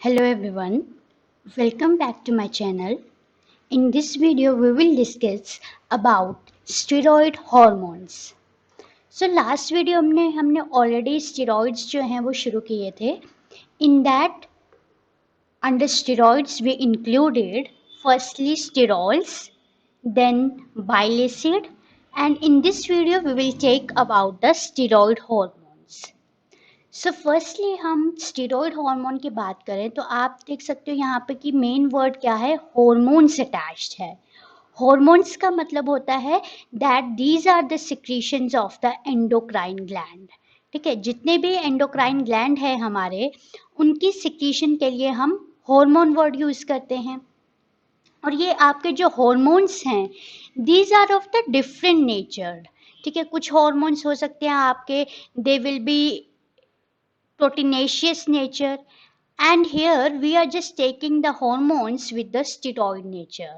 Hello everyone, welcome back to my channel. In this video we will discuss about steroid hormones. So last video में हमने already steroids जो हैं वो शुरू किए थे. In that under steroids we included firstly sterols, then bile acid, and in this video we will take about the steroid hormones. So firstly हम steroid hormone की बात करें तो आप देख सकते हो यहाँ पे कि मेन वर्ड क्या है, हॉर्मोन्स अटैच्ड है. हॉर्मोन्स का मतलब होता है that these are the secretions of the endocrine gland. ठीक है, जितने भी एंडोक्राइन ग्लैंड है हमारे, उनकी सिक्रीशन के लिए हम हार्मोन वर्ड यूज करते हैं. और ये आपके जो हॉर्मोन्स हैं these are of the different nature. ठीक है, कुछ हॉर्मोन्स हो सकते हैं आपके, they will be proteinaceous nature, and here we are just taking the hormones with the steroid nature.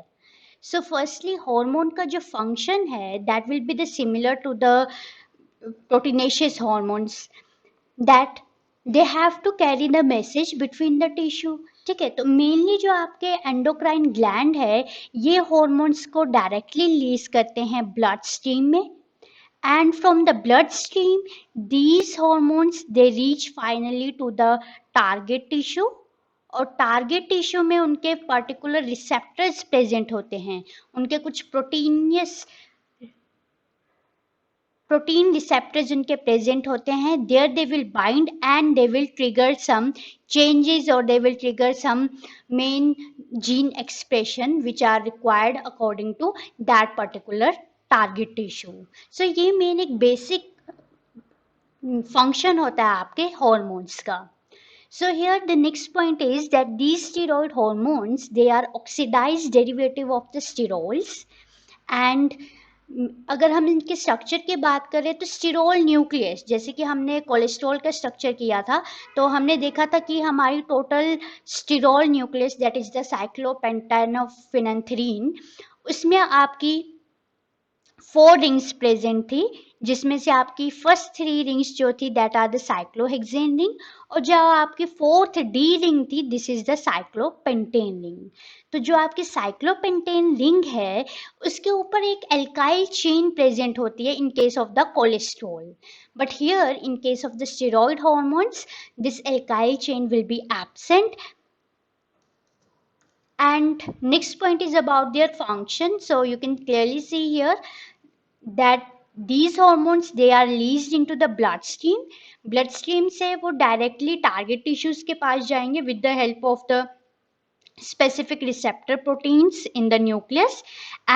So firstly hormone का जो function है that will be the similar to the proteinaceous hormones, that they have to carry the message between the tissue. ठीक है, तो mainly जो आपके endocrine gland है ये हॉर्मोन्स को डायरेक्टली रिलीज करते हैं ब्लड स्ट्रीम में, and from the bloodstream these hormones they reach finally to the target tissue. और टारगेट टिश्यू में उनके पर्टिकुलर रिसेप्टर्स प्रेजेंट होते हैं, उनके कुछ प्रोटीन रिसेप्टर्स उनके प्रेजेंट होते हैं. There they will bind and they will trigger some changes और they will trigger some main gene expression which are required according to that particular target tissue. So ये main एक basic function होता है आपके hormones का. So here the next point is that these steroid hormones they are oxidized derivative of the sterols. And अगर हम इनके structure की बात करें तो स्टिरोल न्यूक्लियस, जैसे कि हमने कोलेस्ट्रॉल का स्ट्रक्चर किया था तो हमने देखा था कि हमारी total sterol nucleus that is the cyclopentanophenanthrene, उसमें आपकी 4 रिंग्स प्रेजेंट थी, जिसमें से आपकी फर्स्ट 3 रिंग्स जो थी that are the cyclohexane ring, और जो आपकी 4th डी रिंग थी this is the cyclopentane ring. तो जो आपकी साइक्लोपेंटेन रिंग है उसके ऊपर एक एल्काइल चेन प्रेजेंट होती है in case of the cholesterol, but here in case of the steroid hormones this alkyl chain will be absent. And next point is about their function. So you can clearly see here that these hormones they are released into the bloodstream से वो directly target tissues के पास जाएंगे with the help of the specific receptor proteins in the nucleus,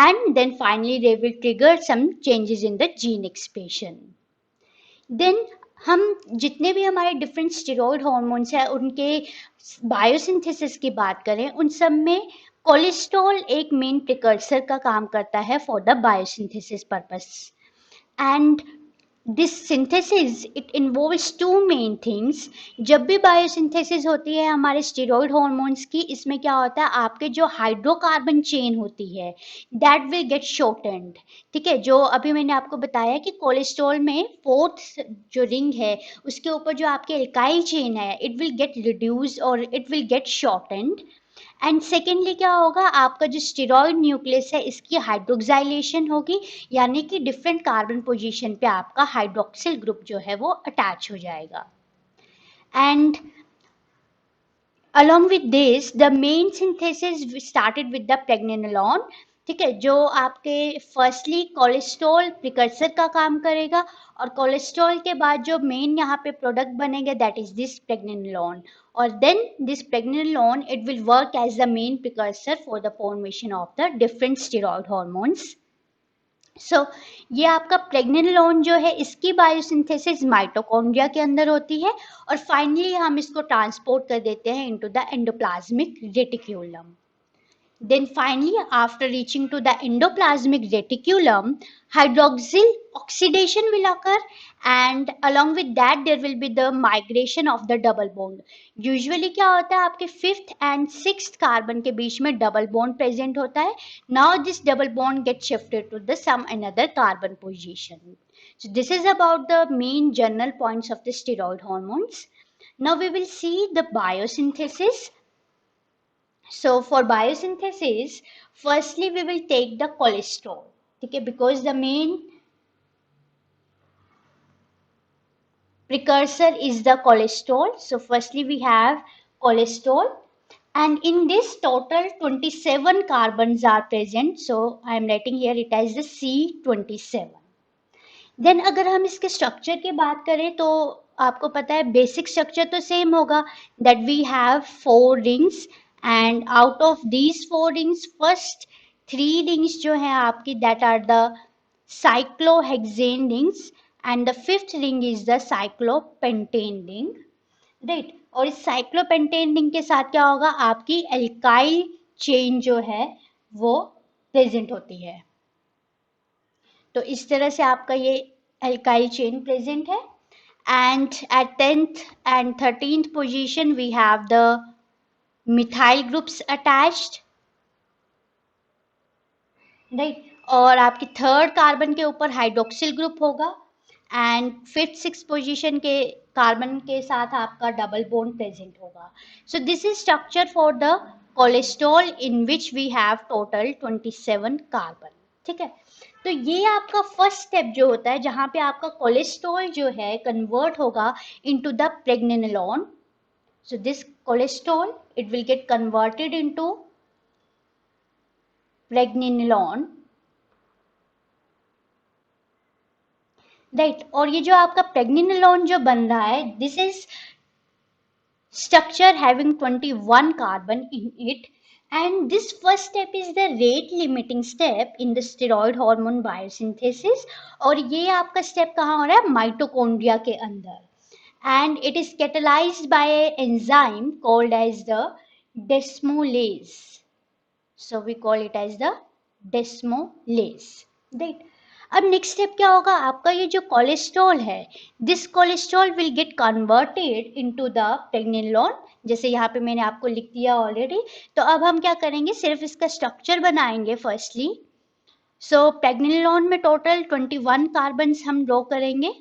and then finally they will trigger some changes in the gene expression. Then हम जितने भी हमारे different steroid hormones हैं उनके बायोसिंथेसिस की बात करें, उन सब में कोलेस्ट्रॉल एक मेन प्रिकर्सर का काम करता है for the biosynthesis purpose. And this synthesis it involves 2 main things. जब भी बायोसिंथेसिस होती है हमारे स्टेरॉइड हॉर्मोन्स की, इसमें क्या होता है आपके जो हाइड्रोकार्बन चेन होती है दैट विल गेट शॉर्टेंड. ठीक है, जो अभी मैंने आपको बताया कि कोलेस्ट्रॉल में 4th जो रिंग है उसके ऊपर जो आपके एल्काइल चेन है इट विल गेट रिड्यूस और it will gate shortened. And secondly क्या होगा, आपका जो स्टेरॉइड न्यूक्लियस है इसकी हाइड्रोक्साइलेशन होगी, यानी कि डिफरेंट कार्बन पोजीशन पे आपका हाइड्रोक्सिल ग्रुप जो है वो अटैच हो जाएगा. And along with this the main synthesis started with the pregnenolone. ठीक है, जो आपके फर्स्टली कोलेस्ट्रॉल प्रिकर्सर का काम करेगा और कोलेस्ट्रॉल के बाद जो मेन यहाँ पे प्रोडक्ट बनेगा दैट इज दिस प्रेग्नेनोलोन, और then this pregnenolone it will work as the main precursor for the formation of the different steroid hormones. So ये आपका प्रेग्नेनोलोन जो है इसकी बायोसिंथेसिस माइटोकॉन्ड्रिया के अंदर होती है और फाइनली हम इसको ट्रांसपोर्ट कर देते हैं into the endoplasmic reticulum. Then finally, after reaching to the endoplasmic reticulum, hydroxyl oxidation will occur, and along with that there will be the migration of the double bond. Usually क्या होता है आपके 5th and 6th carbon के बीच में double bond present होता है. Now this double bond gets shifted to the some another carbon position. So this is about the main general points of the steroid hormones. Now we will see the biosynthesis So for biosynthesis, firstly we will take the cholesterol, okay, because the main precursor is the cholesterol. So firstly we have cholesterol, and in this total 27 carbons are present. So I am writing here it as the C27. Then अगर हम इसके structure की बात करें तो आपको पता है बेसिक स्ट्रक्चर तो सेम होगा, that we have 4 rings, and out of these 4 rings first 3 rings जो है आपकी that are the cyclohexane rings, and the fifth ring is the cyclopentane ring, right. और इस साइक्लोपेंटेन रिंग के साथ क्या होगा, आपकी एल्काइल चेन जो है वो प्रेजेंट होती है। तो इस तरह से आपका ये एल्काइल चेन प्रेजेंट है, and at 10th and 13th position we have the methyl groups attached, right. और आपकी थर्ड कार्बन के ऊपर हाइड्रोक्सिल ग्रुप होगा, एंड फिफ्थ सिक्स पोजीशन के कार्बन के साथ आपका डबल बॉन्ड प्रेजेंट होगा। So this is structure for the cholesterol in which we have total 27 carbon, ठीक है। तो ये आपका फर्स्ट स्टेप जो होता है जहां पे आपका कोलेस्ट्रॉल जो है कन्वर्ट होगा into the pregnenolone. So this cholesterol it will get converted into pregnenolone, right. और ये जो आपका प्रेग्नेनोलोन जो बन रहा है, this is structure having 21 carbon in it, and this first step is the rate limiting step in the steroid hormone biosynthesis, और ये आपका स्टेप कहाँ हो रहा है, माइटोकॉन्ड्रिया के अंदर, and it is catalyzed by an enzyme called as the desmolase, so we call it as the desmolase, right। अब नेक्स्ट स्टेप क्या होगा, आपका ये जो कोलेस्ट्रॉल है, this cholesterol will get converted into the pregnenolone, जैसे यहाँ पे मैंने आपको लिख दिया ऑलरेडी। तो अब हम क्या करेंगे, सिर्फ इसका स्ट्रक्चर बनाएंगे फर्स्टली। सो प्रेग्नेनोलोन में टोटल 21 कार्बन्स हम ड्रॉ करेंगे,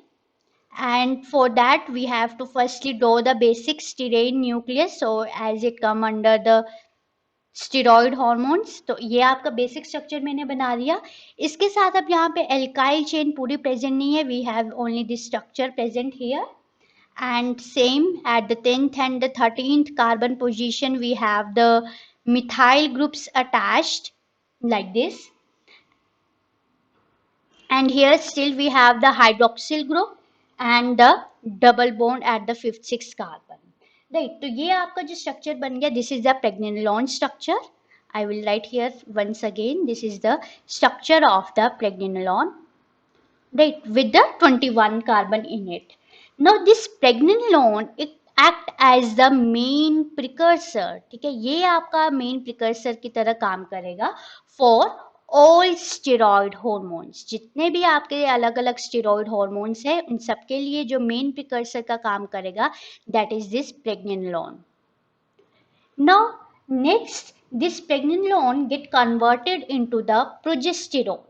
and for that we have to firstly draw the basic steroid nucleus, so as it come under the steroid hormones. तो ये आपका बेसिक स्ट्रक्चर मैंने बना दिया। इसके साथ अब यहाँ पे एल्काइल चेन पूरी प्रेजेंट नहीं है, we have only this structure present here, and same at the 10th and the 13th carbon position we have the methyl groups attached like this, and here still we have the hydroxyl group and the double bond at the 5th 6th carbon, right। तो ये आपका जो structure बन गया, this is the pregnenolone structure. I will write here once again, this is the structure of the pregnenolone, right, with the 21 carbon in it. Now this pregnenolone it act as the main precursor, ठीक है, ये आपका main precursor की तरह काम करेगा for all steroid hormones, जितने भी आपके अलग अलग steroid hormones हैं उन सबके लिए जो main precursor का काम करेगा, that is this pregnenolone. Now next this pregnenolone get converted into the progesterone.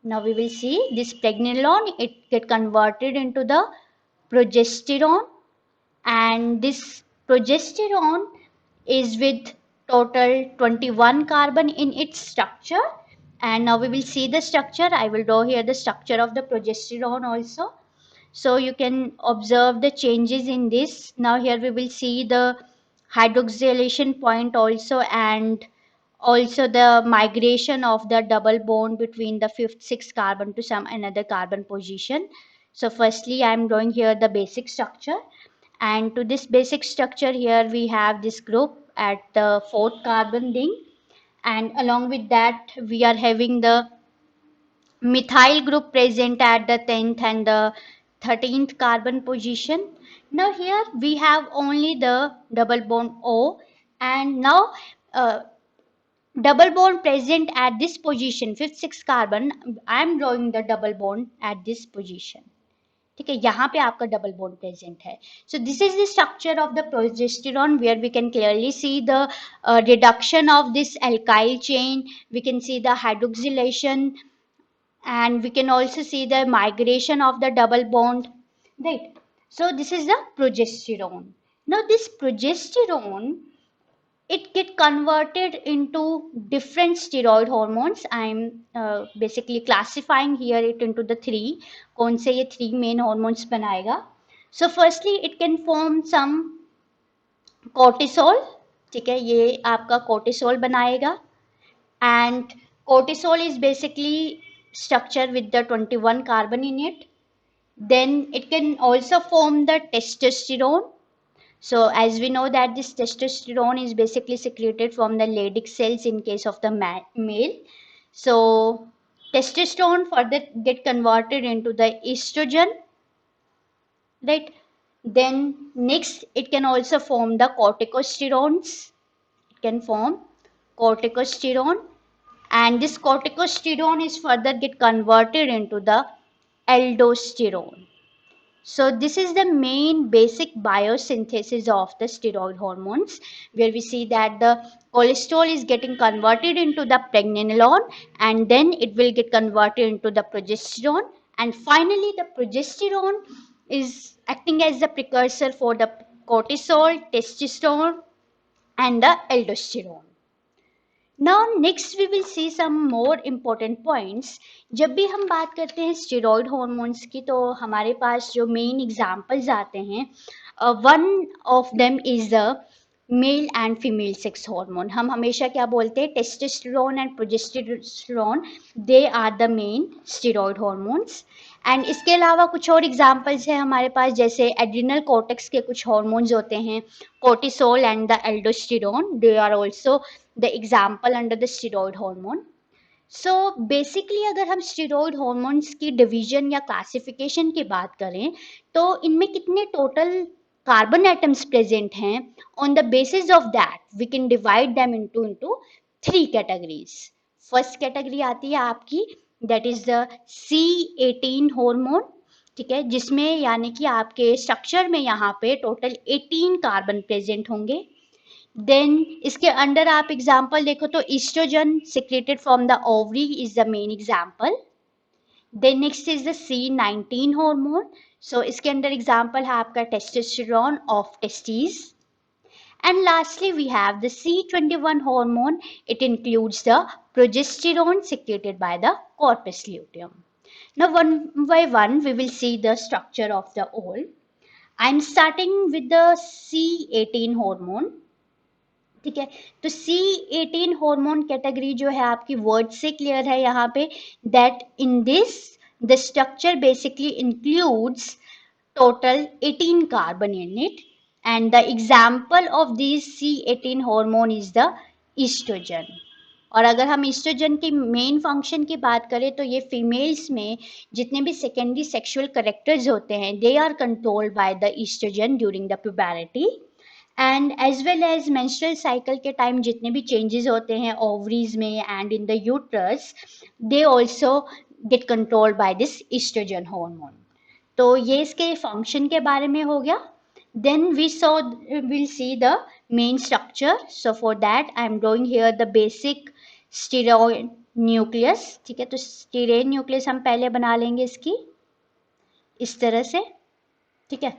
Now we will see this pregnenolone it get converted into the progesterone, and this progesterone is with total 21 carbon in its structure, and now we will see the structure. I will draw here the structure of the progesterone also, so you can observe the changes in this. Now here we will see the hydroxylation point also, and also the migration of the double bond between the fifth sixth carbon to some another carbon position. So firstly I am drawing here the basic structure, and to this basic structure here we have this group at the fourth carbon ring, and along with that we are having the methyl group present at the 10th and the 13th carbon position. Now here we have only the double bond O, and now double bond present at this position, fifth sixth carbon, I am drawing the double bond at this position, ठीक है, यहाँ पे आपका double bond present है। So this is the structure of the progesterone where we can clearly see the reduction of this alkyl chain, we can see the hydroxylation, and we can also see the migration of the double bond, right। So this is the progesterone. Now this progesterone it get converted into different steroid hormones. I'm basically classifying here it into the three. कौन से ये three main hormones बनाएगा? So firstly, it can form some cortisol. ठीक है, ये आपका cortisol बनाएगा. And cortisol is basically structure with the 21 carbon in it. Then it can also form the testosterone. So as we know that this testosterone is basically secreted from the Leydig cells in case of the male. So testosterone further get converted into the estrogen, right? Then next it can also form the corticosterones. It can form corticosterone, and this corticosterone is further get converted into the aldosterone. So this is the main basic biosynthesis of the steroid hormones, where we see that the cholesterol is getting converted into the pregnenolone, and then it will get converted into the progesterone, and finally the progesterone is acting as the precursor for the cortisol, testosterone, and the aldosterone. Now next we will see some more important points. जब भी हम बात करते हैं steroid hormones की, तो हमारे पास जो main examples आते हैं, one of them is the male and female sex hormone. हम हमेशा क्या बोलते हैं, testosterone and progesterone, they are the main steroid hormones. And इसके अलावा कुछ और एग्जांपल्स हैं हमारे पास, जैसे एड्रिनल कॉर्टेक्स के कुछ हार्मोन्स होते हैं, cortisol and the aldosterone, they are also the example under the steroid hormone. So basically अगर हम स्टेरॉयड हार्मोन्स की डिवीजन या क्लासिफिकेशन की बात करें, तो इनमें कितने टोटल कार्बन एटम्स प्रेजेंट हैं, on the basis of that we can divide them into three categories. First category आती है आपकी, that is the C18 hormone. ठीक है, जिसमें यानी कि आपके स्ट्रक्चर में यहाँ पे टोटल 18 कार्बन प्रेजेंट होंगे. देन इसके अंडर आप एग्जांपल देखो तो oestrogen secreted from the ovary is the main example. Then next is the C19 hormone. So इसके अंदर एग्जांपल है आपका testosterone of testis. And lastly, we have the C21 hormone. It includes the progesterone secreted by the corpus luteum. Now, one by one, we will see the structure of the all. I'm starting with the C18 hormone. ठीक है, तो C18 hormone category जो है आपकी word से clear है यहाँ पे, that in this the structure basically includes total 18 carbon in it, and the example of these C18 hormone is the estrogen. और अगर हम ईस्ट्रोजन की मेन फंक्शन की बात करें, तो ये फीमेल्स में जितने भी सेकेंडरी सेक्सुअल करेक्टर्स होते हैं, they are controlled by the oestrogen during the puberty, and as well as menstrual cycle के टाइम जितने भी चेंजेस होते हैं ओवरीज में and in the uterus, they also get controlled by this oestrogen hormone. तो ये इसके फंक्शन के बारे में हो गया. Then we'll see the main structure. So for that I am drawing here the basic steroid nucleus. ठीक है, तो स्टीरेन न्यूक्लियस हम पहले बना लेंगे इसकी इस तरह से. ठीक है,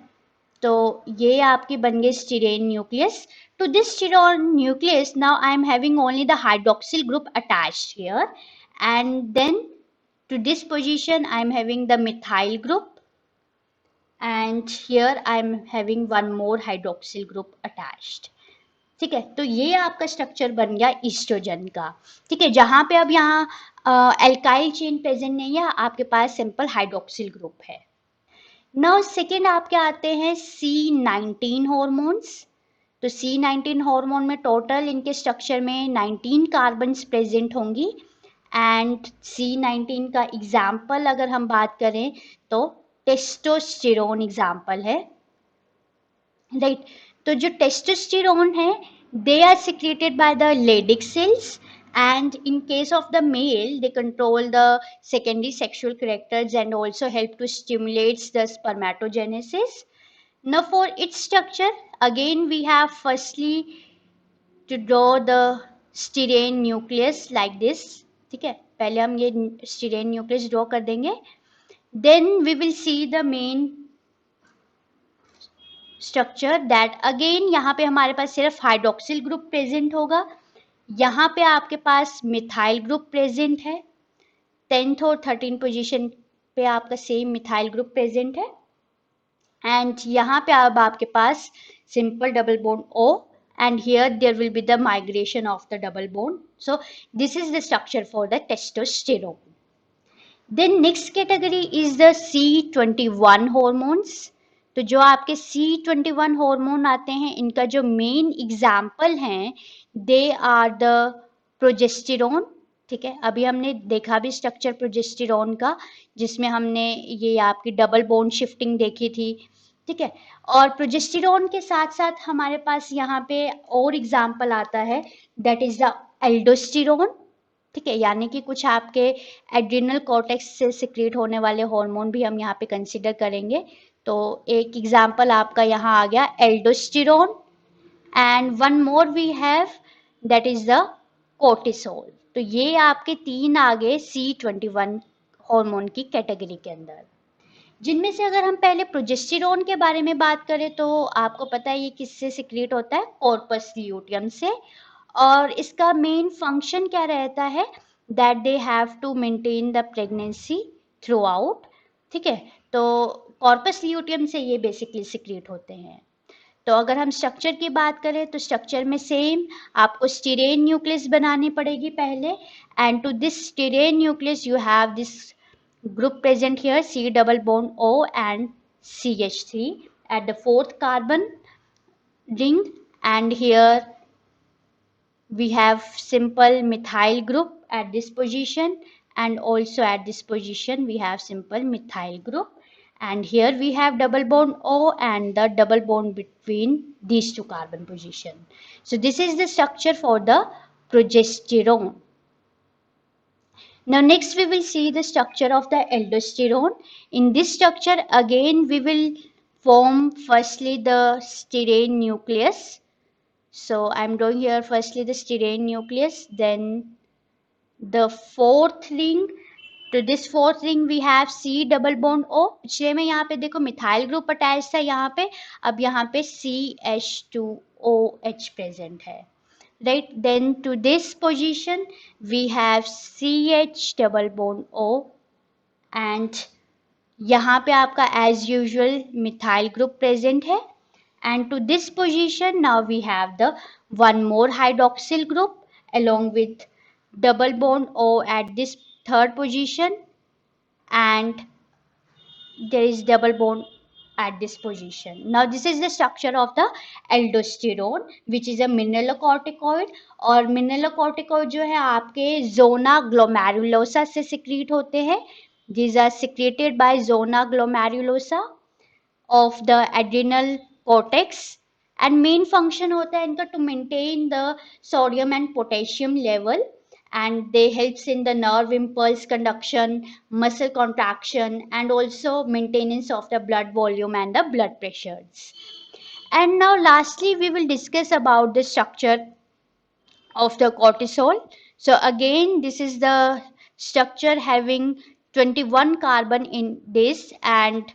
तो ये आपकी बन गई स्टीरेन nucleus. To this steroid nucleus now I am having only the hydroxyl group attached here, and then to this position I am having the methyl group, and here I am having one more hydroxyl group attached. ठीक है, तो ये आपका structure बन गया oestrogen का. ठीक है, जहां पे अब यहाँ एल्काइल चेन प्रेजेंट नहीं है, आपके पास सिंपल हाइड्रोक्सिल ग्रुप है. नाउ सेकेंड आपके आते हैं C19 हॉर्मोन्स. तो C19 हार्मोन में टोटल इनके स्ट्रक्चर में 19 कार्बन्स प्रेजेंट होंगी, एंड C19 का एग्जाम्पल अगर हम बात करें तो टेस्टोस्टेरोन एग्जाम्पल है, राइट. तो जो टेस्टोस्टेरोन है, they are secreted by the Leydig cells, and in case of the male they control the secondary sexual characters and also help to stimulate the spermatogenesis. Now for its structure, again we have firstly to draw the sterane nucleus like this. ठीक है, पहले हम ये स्टीरेन nucleus draw कर देंगे. Then we will see the main structure that again यहाँ पे हमारे पास सिर्फ हाइड्रोक्सिल ग्रुप प्रेजेंट होगा, यहाँ पे आपके पास मिथाइल ग्रुप प्रेजेंट है, 10th और 13th पोजीशन पे आपका सेम मिथाइल ग्रुप प्रेजेंट है, एंड यहाँ पे अब आपके पास simple double bond O, and here there will be the migration of the double bond. So this is the structure for the testosterone. Then next category is the C21 hormones. तो जो आपके C21 hormone आते हैं, इनका जो main example हैं, they are the progesterone. ठीक है, अभी हमने देखा भी स्ट्रक्चर प्रोजेस्टेरोन का, जिसमें हमने ये आपकी डबल बॉन्ड शिफ्टिंग देखी थी. ठीक है, और प्रोजेस्टेरोन के साथ साथ हमारे पास यहाँ पे और एग्जाम्पल आता है, दैट इज द एल्डोस्टेरोन. ठीक है, यानी कि कुछ आपके एड्रिनल कॉर्टेक्स से सिक्रेट होने वाले हार्मोन भी हम यहाँ पे कंसिडर करेंगे. तो एक एग्जाम्पल आपका यहाँ आ गया aldosterone, and one more we have, that is the cortisol. तो ये आपके तीन आ गए C21 हार्मोन की कैटेगरी के अंदर, जिनमें से अगर हम पहले प्रोजेस्टेरोन के बारे में बात करें तो आपको पता है ये किससे सिक्रेट होता है, कॉर्पस ल्यूटियम से. और इसका मेन फंक्शन क्या रहता है, that they have to maintain the pregnancy throughout. ठीक है, तो कॉर्पस ल्यूटियम से ये बेसिकली सिक्रेट होते हैं. तो अगर हम स्ट्रक्चर की बात करें तो स्ट्रक्चर में सेम आपको स्टीरेन न्यूक्लियस बनानी पड़ेगी पहले, and to this sterane nucleus you have this group present here, C double bond O and CH3 at the 4th carbon ring, and here we have simple methyl group at this position, and also at this position we have simple methyl group, and here we have double bond O and the double bond between these two carbon position. So this is the structure for the progesterone. Now next we will see the structure of the aldosterone. In this structure again we will form firstly the styrene nucleus. So I am drawing here firstly the styrene nucleus, then the 4th ring. To this 4th ring we have C double bond O. पिछले में यहाँ पे देखो methyl group attach था यहाँ पे, अब यहाँ पे CH2OH present है. Right, then to this position we have CH double bond O, and यहाँ पे आपका as usual methyl group present है, and to this position now we have the one more hydroxyl group along with double bond O at this 3rd position, and there is double bond at this position. Now this is the structure of the aldosterone, which is a mineralocorticoid. और mineralocorticoid जो है आपके zona glomerulosa से secrete होते हैं. These are secreted by zona glomerulosa of the adrenal cortex, and main function होता है इनका to maintain the sodium and potassium level, and they helps in the nerve impulse conduction, muscle contraction, and also maintenance of the blood volume and the blood pressures. And now lastly we will discuss about the structure of the cortisol. So again this is the structure having 21 carbon in this, and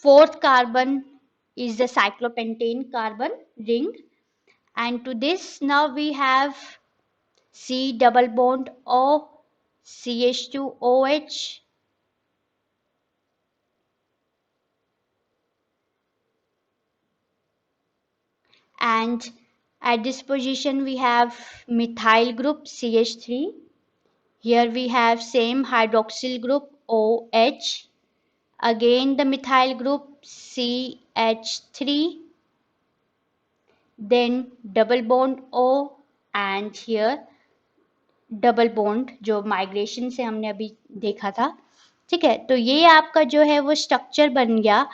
4th carbon is the cyclopentane carbon ring, and to this now we have C double bond O, CH2OH, and at this position we have methyl group CH3. Here we have same hydroxyl group OH, again the methyl group CH3, then double bond O, and here double bond जो migration से हमने अभी देखा था. ठीक है, तो ये आपका जो है वो स्ट्रक्चर बन गया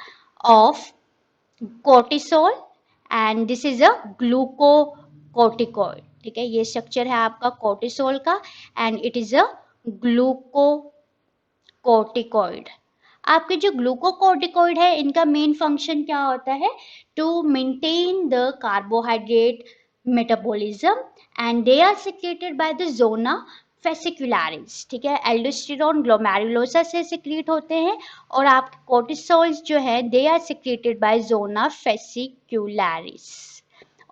of cortisol, and this is a glucocorticoid. ठीक है, ये स्ट्रक्चर है आपका कोर्टिसोल का, and it is a glucocorticoid. आपके जो ग्लूकोकॉर्टिकॉइड है इनका मेन फंक्शन क्या होता है, to maintain the carbohydrate metabolism, and they are secreted by the zona fascicularis, ठीक है। एल्डोस्टेरोन ग्लोमेरुलोसा से सिक्रीट होते हैं और आप कोर्टिसोल्स जो है they are secreted by zona fascicularis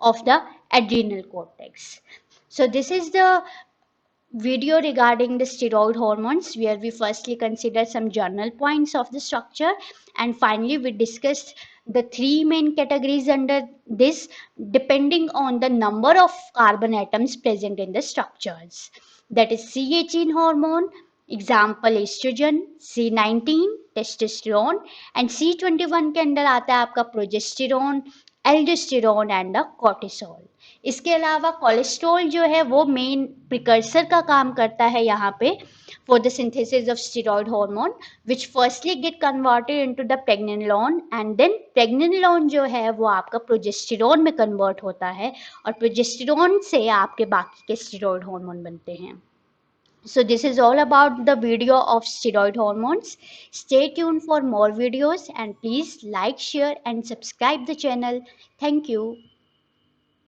of the adrenal cortex. So this is the video regarding the steroid hormones, where we firstly consider some journal points of the structure, and finally we discussed the three main categories under this depending on the number of carbon atoms present in the structures. That is C18 hormone, example estrogen, C19 testosterone, and C21 के अंदर आता है आपका progesterone, aldosterone and the cortisol. इसके अलावा cholesterol जो है वो मेन प्रिकर्सर का काम करता है यहाँ पे for the synthesis of steroid hormone, which firstly get converted into the pregnenolone, and then pregnenolone जो है वो आपका प्रोजेस्टेरोन में कन्वर्ट होता है और प्रोजेस्टेरोन से आपके बाकी के स्टेरॉयड हार्मोन बनते हैं। So this is all about the video of steroid hormones. Stay tuned for more videos and please like, share and subscribe the channel. Thank you.